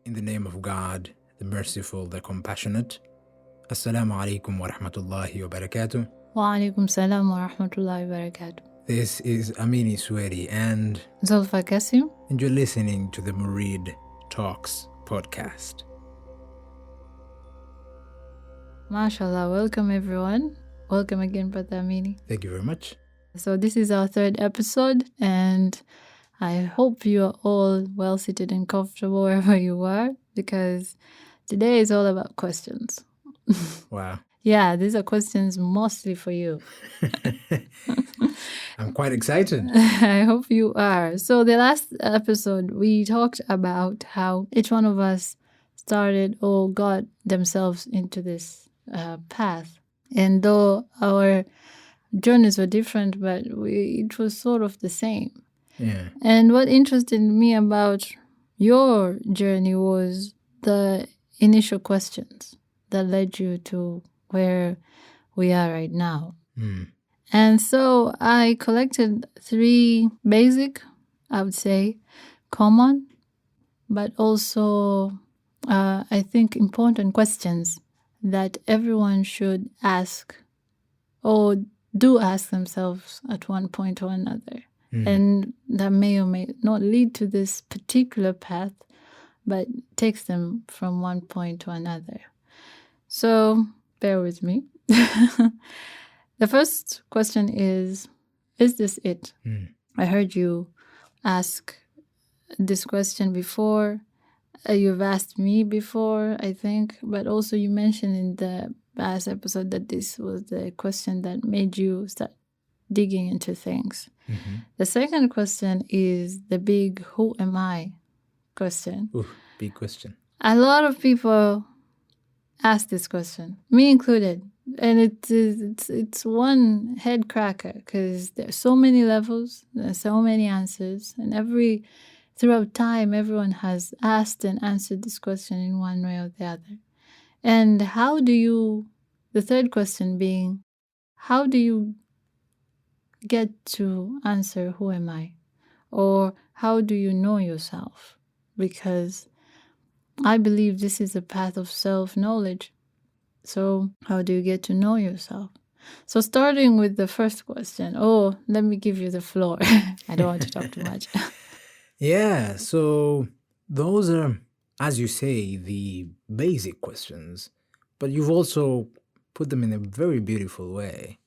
In the name of God, the merciful, the compassionate. Assalamu alaikum wa rahmatullahi wa barakatuh. Wa alaikum salam wa rahmatullahi wa barakatuh. This is Amini Swedi and Zulfa Kasim. And you're listening to the Murid Talks podcast. MashaAllah, welcome everyone. Welcome again, Brother Amini. Thank you very much. So this is our third episode, and I hope you are all well seated and comfortable wherever you are, because today is all about questions. Wow. Yeah, these are questions mostly for you. I'm quite excited. I hope you are. So the last episode, we talked about how each one of us started or got themselves into this path. And though our journeys were different, but it was sort of the same. Yeah. And what interested me about your journey was the initial questions that led you to where we are right now. Mm. And so I collected 3 basic, I would say, common, but also I think important questions that everyone should ask or do ask themselves at one point or another. Mm. And that may or may not lead to this particular path, but takes them from one point to another. So bear with me. The first question is this it? Mm. I heard you ask this question before. You've asked me before, I think, but also you mentioned in the past episode that this was the question that made you start digging into things. Mm-hmm. The second question is the big "who am I?" question. Ooh, big question. A lot of people ask this question, me included, and it's one head cracker because there's so many levels, there's so many answers, and throughout time, everyone has asked and answered this question in one way or the other. And the third question being, how do you get to answer who am I? Or how do you know yourself? Because I believe this is a path of self-knowledge. So how do you get to know yourself? So starting with the first question, let me give you the floor. I don't want to talk too much. Yeah, so those are, as you say, the basic questions, but you've also put them in a very beautiful way.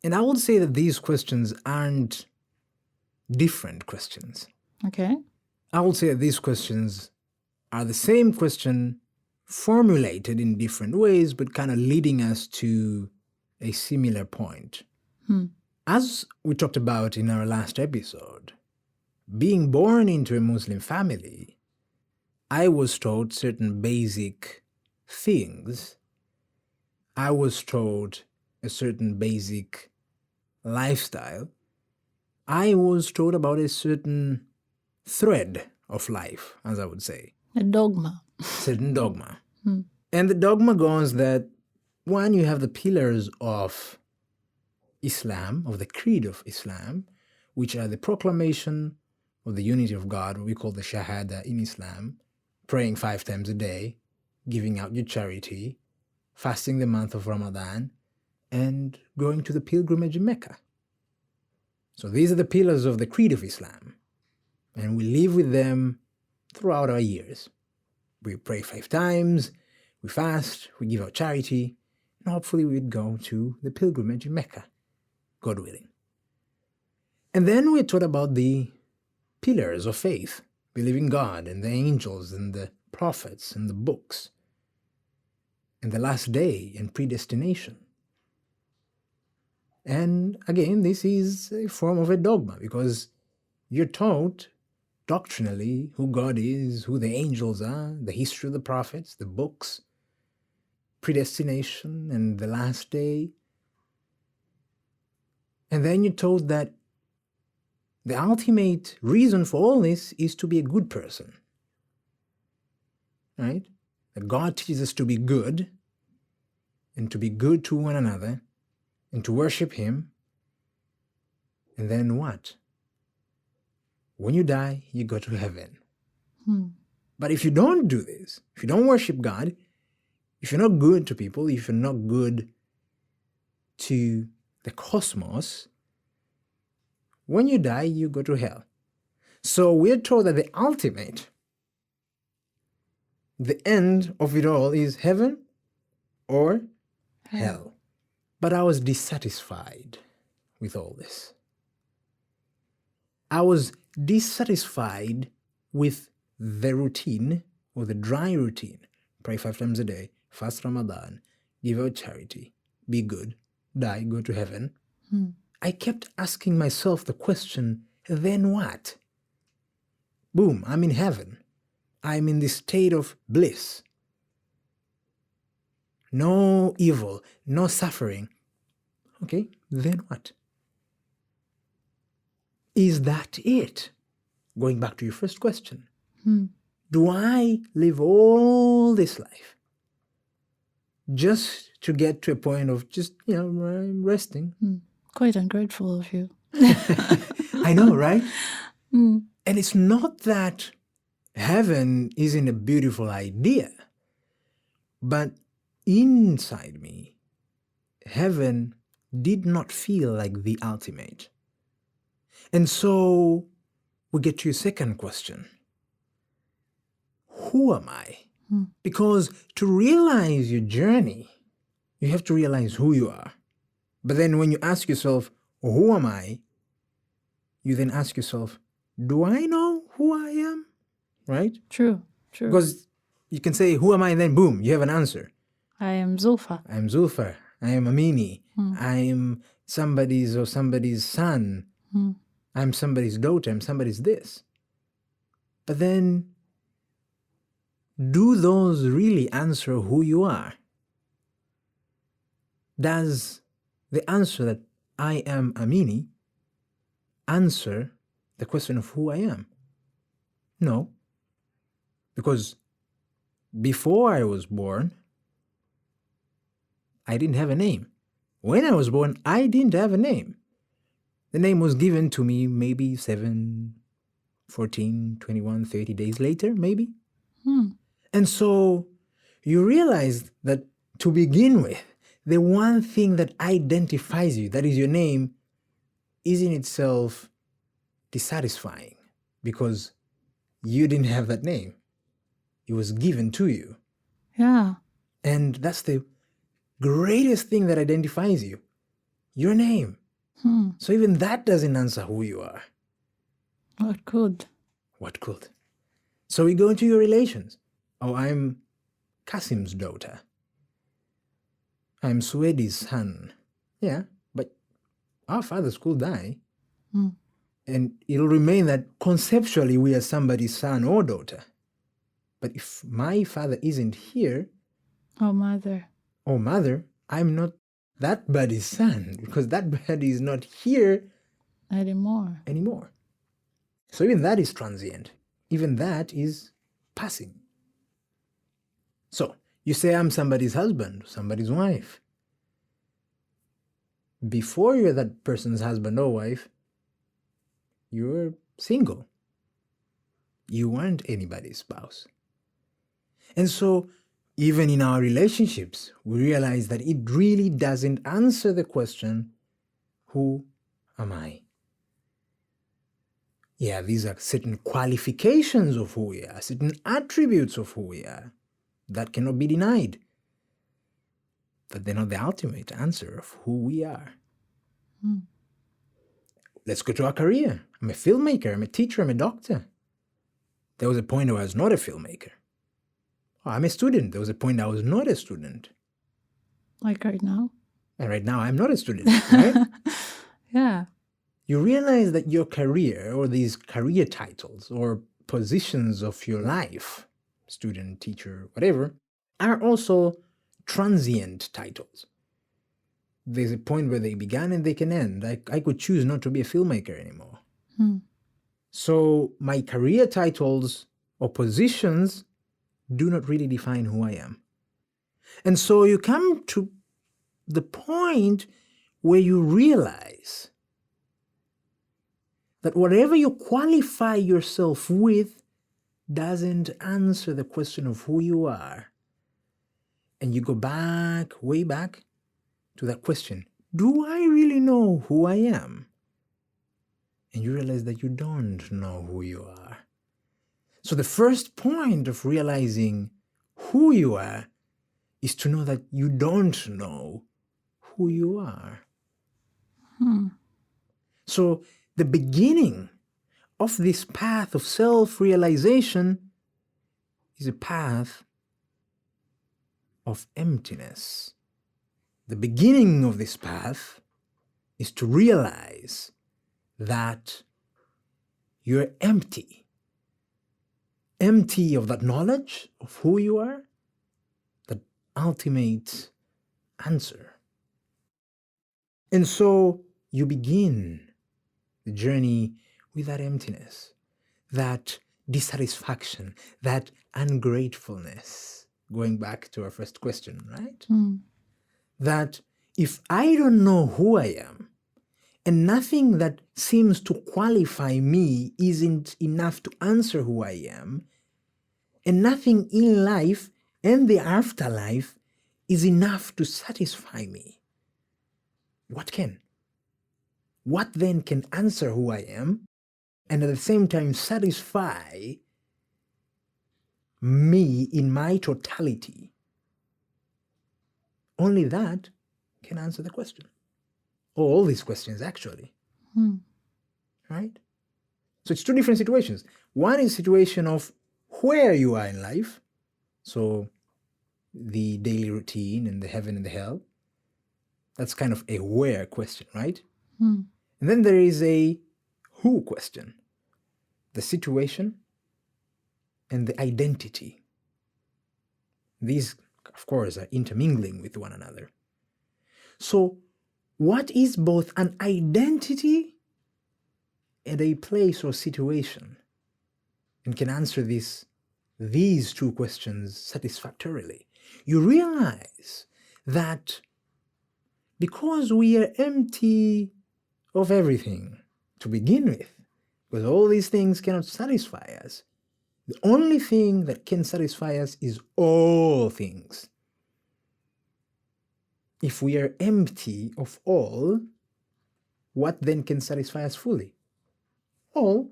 And I would say that these questions aren't different questions. Okay. I would say that these questions are the same question formulated in different ways, but kind of leading us to a similar point. As we talked about in our last episode, being born into a Muslim family, I was taught certain basic things. I was taught a certain basic lifestyle. I was taught about a certain thread of life, as I would say. A dogma. Certain dogma. And the dogma goes that, one, you have the pillars of Islam, of the creed of Islam, which are the proclamation of the unity of God, what we call the Shahada in Islam, praying 5 times a day, giving out your charity, fasting the month of Ramadan, and going to the pilgrimage in Mecca. So these are the pillars of the creed of Islam, and we live with them throughout our years. We pray 5 times, we fast, we give out charity, and hopefully we'd go to the pilgrimage in Mecca, God willing. And then we're taught about the pillars of faith, believing God and the angels and the prophets and the books, and the last day and predestination. And again, this is a form of a dogma because you're taught doctrinally who God is, who the angels are, the history of the prophets, the books, predestination, and the last day. And then you're told that the ultimate reason for all this is to be a good person. Right? That God teaches us to be good, and to be good to one another, and to worship Him. And then what? When you die, you go to heaven. But if you don't do this, if you don't worship God, if you're not good to people, if you're not good to the cosmos, when you die, you go to hell. So we're told that the ultimate, the end of it all is heaven or hell. But I was dissatisfied with all this. I was dissatisfied with the routine or the dry routine. Pray 5 times a day, fast Ramadan, give out charity, be good, die, go to heaven. I kept asking myself the question, then what? Boom, I'm in heaven. I'm in this state of bliss. No evil, no suffering. Okay, then what? Is that it? Going back to your first question. Do I live all this life just to get to a point of just, resting? Quite ungrateful of you. I know, right? And it's not that heaven isn't a beautiful idea, but inside me, heaven did not feel like the ultimate. And so we get to your second question. Who am I? Because to realize your journey, you have to realize who you are. But then when you ask yourself, who am I? You then ask yourself, do I know who I am? Right? True. Because you can say, who am I? And then boom, you have an answer. I am Zulfa. I am Zulfa. I am Amini. I am somebody's or somebody's son. I'm somebody's daughter. I'm somebody's this. But then, do those really answer who you are? Does the answer that I am Amini answer the question of who I am? No. Because before I was born, I didn't have a name. When I was born, I didn't have a name. The name was given to me maybe 7, 14, 21, 30 days later, maybe. And so you realize that to begin with, the one thing that identifies you, that is your name, is in itself dissatisfying because you didn't have that name. It was given to you. Yeah. And that's the greatest thing that identifies you, your name. So even that doesn't answer who you are. What could? What could? So we go into your relations. Oh, I'm Kasim's daughter. I'm Suedi's son. Yeah, but our fathers could die. And it'll remain that conceptually we are somebody's son or daughter. But if my father isn't here, Oh, mother. I'm not that buddy's son because that buddy is not here Anymore. So even that is transient. Even that is passing. So you say, I'm somebody's husband, somebody's wife. Before you're that person's husband or wife, you're single. You weren't anybody's spouse. And so even in our relationships, we realize that it really doesn't answer the question, who am I? Yeah, these are certain qualifications of who we are, certain attributes of who we are that cannot be denied. But they're not the ultimate answer of who we are. Let's go to our career. I'm a filmmaker, I'm a teacher, I'm a doctor. There was a point where I was not a filmmaker. Oh, I'm a student. There was a point I was not a student. Like right now? And right now I'm not a student, right? Yeah. You realize that your career or these career titles or positions of your life, student, teacher, whatever, are also transient titles. There's a point where they began and they can end. I could choose not to be a filmmaker anymore. So my career titles or positions do not really define who I am. And so you come to the point where you realize that whatever you qualify yourself with doesn't answer the question of who you are, and you go back, way back, to that question, do I really know who I am? And you realize that you don't know who you are. So the first point of realizing who you are is to know that you don't know who you are. So the beginning of this path of self-realization is a path of emptiness. The beginning of this path is to realize that you're empty. Empty of that knowledge of who you are, that ultimate answer. And so you begin the journey with that emptiness, that dissatisfaction, that ungratefulness. Going back to our first question, right? That if I don't know who I am, and nothing that seems to qualify me isn't enough to answer who I am, and nothing in life and the afterlife is enough to satisfy me, what can? What then can answer who I am and at the same time satisfy me in my totality? Only that can answer the question. Or all these questions, actually. Right? So it's two different situations. One is a situation of where you are in life, so the daily routine and the heaven and the hell. That's kind of a where question, right? And then there is a who question, the situation and the identity. These, of course, are intermingling with one another. So what is both an identity and a place or situation? And can answer these two questions satisfactorily. You realize that because we are empty of everything to begin with, because all these things cannot satisfy us, the only thing that can satisfy us is all things. If we are empty of all, what then can satisfy us fully? All.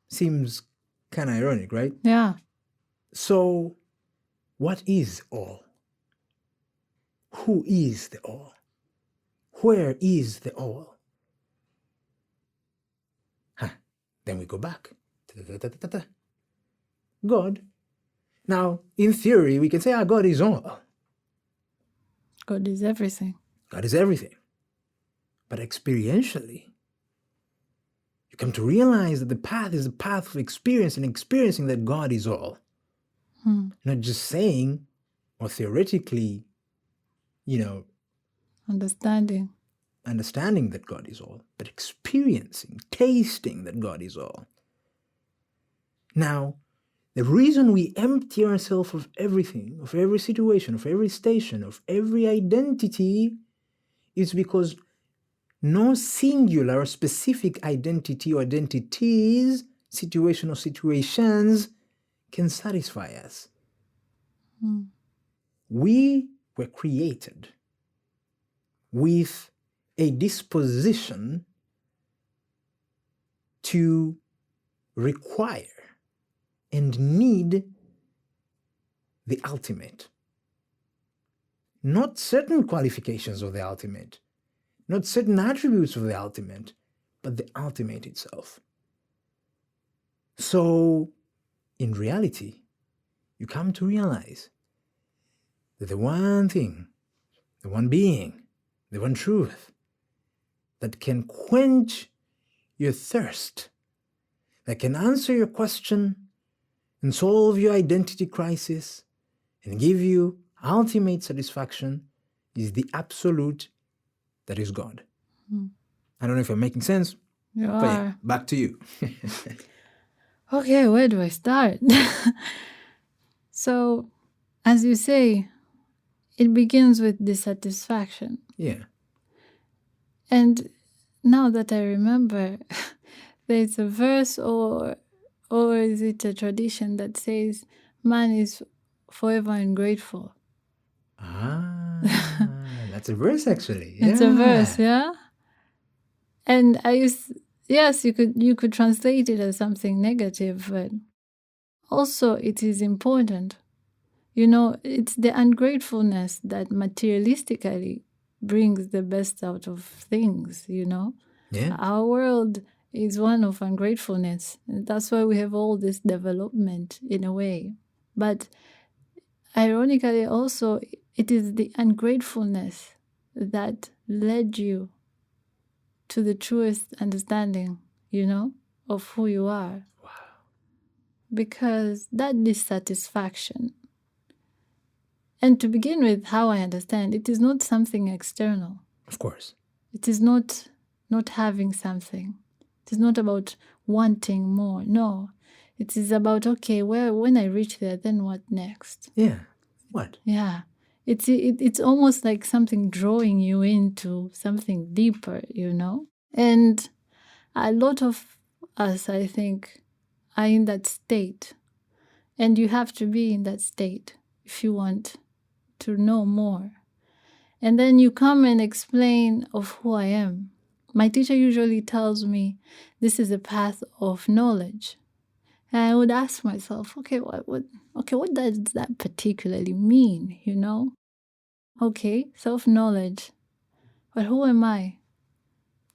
Seems kind of ironic, right? Yeah. So, what is all? Who is the all? Where is the all? Then we go back. God. Now, in theory, we can say, God is all. God is everything. God is everything. But experientially, you come to realize that the path is a path of experience and experiencing that God is all. Not just saying or theoretically, Understanding that God is all, but experiencing, tasting that God is all. Now, the reason we empty ourselves of everything, of every situation, of every station, of every identity, is because no singular or specific identity or identities, situation or situations, can satisfy us. We were created with a disposition to require and need the ultimate. Not certain qualifications of the ultimate, not certain attributes of the ultimate, but the ultimate itself. So, in reality, you come to realize that the one thing, the one being, the one truth that can quench your thirst, that can answer your question and solve your identity crisis and give you ultimate satisfaction is the absolute that is God. I don't know if I'm making sense. You but are. yeah, back to you. Okay, where do I start? So, as you say, it begins with dissatisfaction. Yeah. And now that I remember, there's a verse or Or is it a tradition that says man is forever ungrateful? That's a verse actually. It's a verse, yeah? And yes, you could translate it as something negative, but also it is important. It's the ungratefulness that materialistically brings the best out of things, Yeah. Our world is one of ungratefulness. And that's why we have all this development in a way. But ironically, also, it is the ungratefulness that led you to the truest understanding, of who you are. Wow. Because that dissatisfaction, and to begin with, how I understand, it is not something external. Of course. It is not having something. It is not about wanting more. No. It is about, okay, when I reach there, then what next? Yeah. What? Yeah. It's almost like something drawing you into something deeper, And a lot of us, I think, are in that state. And you have to be in that state if you want to know more. And then you come and explain of who I am. My teacher usually tells me this is a path of knowledge. And I would ask myself, okay, what does that particularly mean, Okay, self-knowledge. But who am I?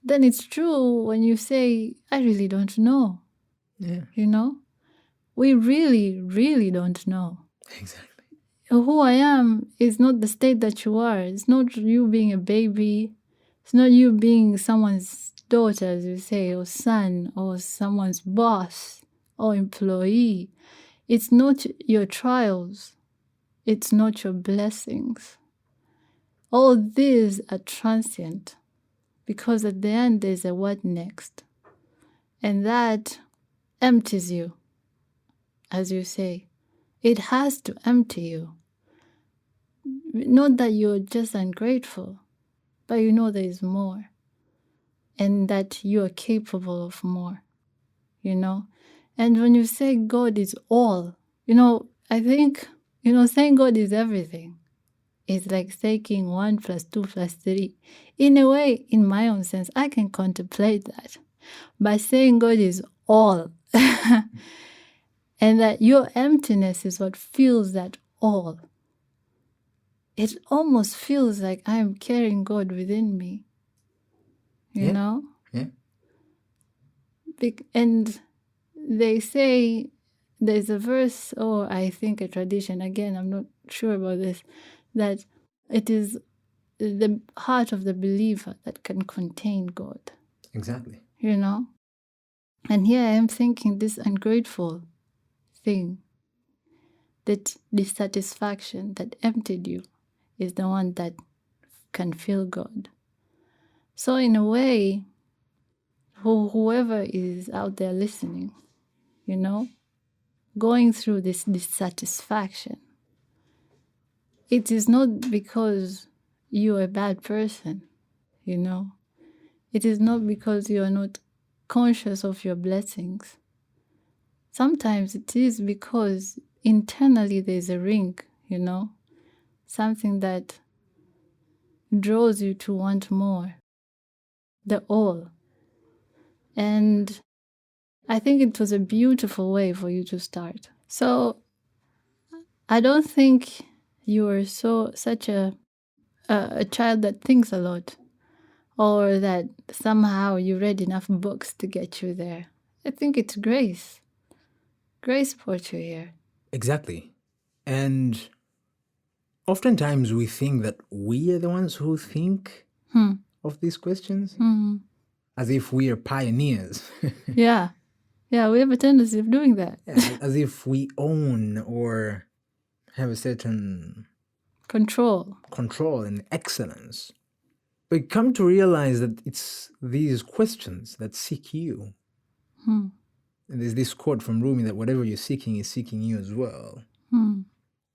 Then it's true when you say, I really don't know. Yeah. We really, really don't know. Exactly. Who I am is not the state that you are. It's not you being a baby. It's not you being someone's daughter, as you say, or son, or someone's boss, or employee. It's not your trials. It's not your blessings. All these are transient because at the end there's a what next. And that empties you, as you say. It has to empty you. Not that you're just ungrateful, but there is more. And that you are capable of more, And when you say God is all, I think, saying God is everything. It's like saying 1 + 2 + 3. In a way, in my own sense, I can contemplate that. By saying God is all. And that your emptiness is what fills that all. It almost feels like I'm carrying God within me. You know? Yeah. And they say there's a verse, or I think a tradition, again, I'm not sure about this, that it is the heart of the believer that can contain God. Exactly. And here I am thinking this ungrateful thing, that dissatisfaction that emptied you is the one that can feel God. So in a way, whoever is out there listening, going through this dissatisfaction, it is not because you're a bad person, It is not because you are not conscious of your blessings. Sometimes it is because internally there's a ring, something that draws you to want more, the all. And I think it was a beautiful way for you to start. So I don't think you are such a child that thinks a lot, or that somehow you read enough books to get you there. I think it's grace. Grace brought you here. Exactly. And oftentimes we think that we are the ones who think of these questions as if we are pioneers. Yeah. Yeah, we have a tendency of doing that. Yeah, as if we own or have a certain Control and excellence. But come to realize that it's these questions that seek you. And there's this quote from Rumi that whatever you're seeking is seeking you as well.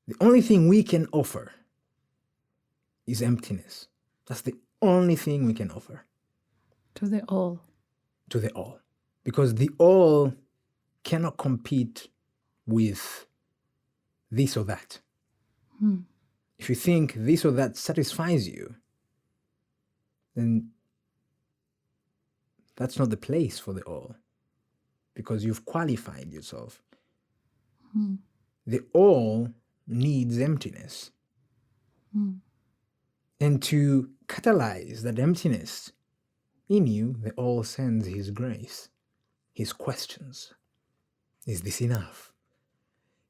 The only thing we can offer is emptiness. That's the only thing we can offer. to the all. To the all. Because the all cannot compete with this or that. If you think this or that satisfies you, then that's not the place for the all, because you've qualified yourself. The all needs emptiness. And to catalyze that emptiness in you, the all sends his grace, his questions. Is this enough?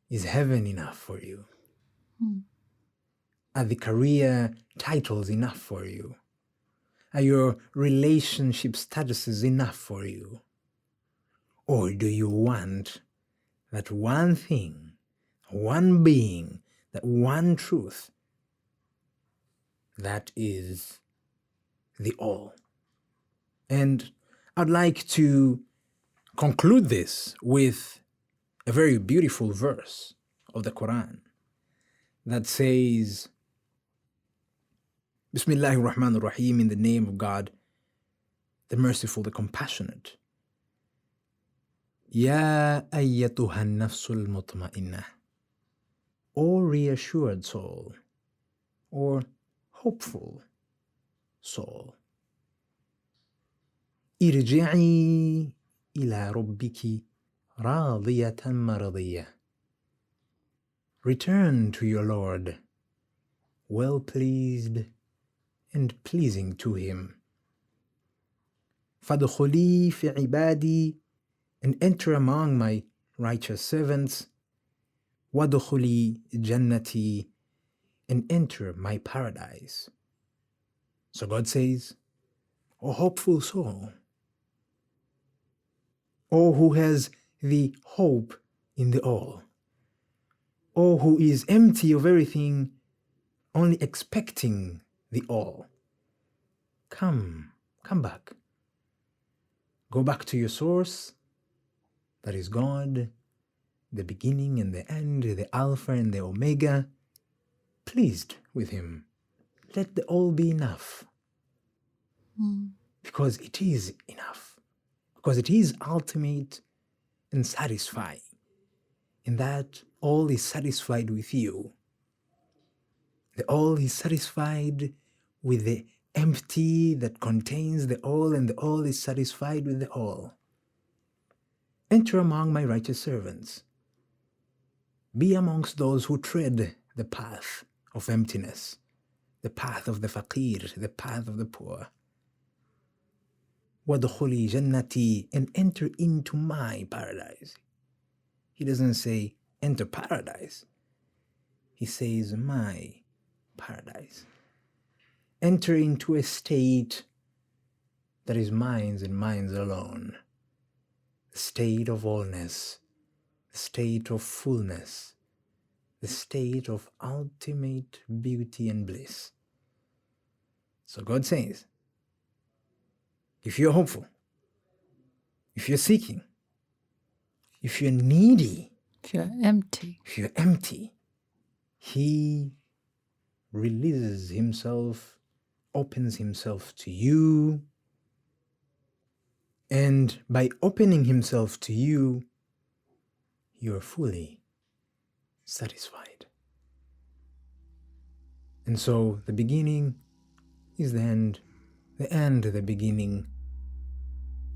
Is heaven enough for you? Are the career titles enough for you? Are your relationship statuses enough for you? Or do you want that one thing, one being, that one truth that is the all? And I'd like to conclude this with a very beautiful verse of the Quran that says, Bismillahir Rahmanir Rahim, in the name of God, the merciful, the compassionate. Ya ayyatuhan nafsul mutma'innah, O reassured soul, or hopeful soul. Irji'i ila rabbiki radiyatan maradiyah. Return to your Lord, well pleased and pleasing to him. Fadkhuli fi ibadi, and enter among my righteous servants. Wadkhuli jannati, and enter my paradise. So God says, O hopeful soul, O who has the hope in the all, O who is empty of everything, only expecting the all, come back. Go back to your source, that is God, the beginning and the end, the Alpha and the Omega, pleased with him. Let the all be enough. Because it is enough. Because it is ultimate and satisfying. In that all is satisfied with you. The all is satisfied with the empty that contains the all, and the all is satisfied with the all. Enter among my righteous servants. Be amongst those who tread the path of emptiness, the path of the faqir, the path of the poor. وَادْخُلِي جَنَّتِي, and enter into my paradise. He doesn't say enter paradise. He says my paradise. Enter into a state that is mine and mine alone. The state of allness, the state of fullness, the state of ultimate beauty and bliss. So God says, if you're hopeful, if you're seeking, if you're needy, If you're empty, he releases himself, opens himself to you, and by opening himself to you, you're fully satisfied. And so the beginning is the end the beginning,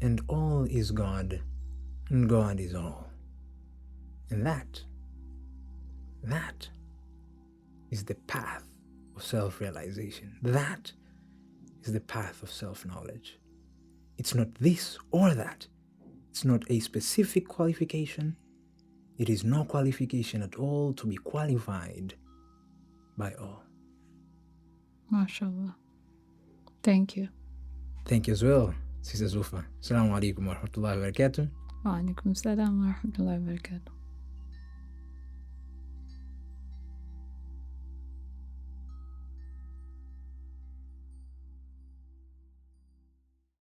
and all is God, and God is all. And that is the path of self-realization. That is the path of self-knowledge. It's not this or that. It's not a specific qualification. It is no qualification at all to be qualified by all. MashaAllah. Thank you. Thank you as well, Sister Zulfa. Assalamu alaikum wa rahmatullahi wa barakatuh. Wa alaikum salam wa rahmatullahi wa barakatuh.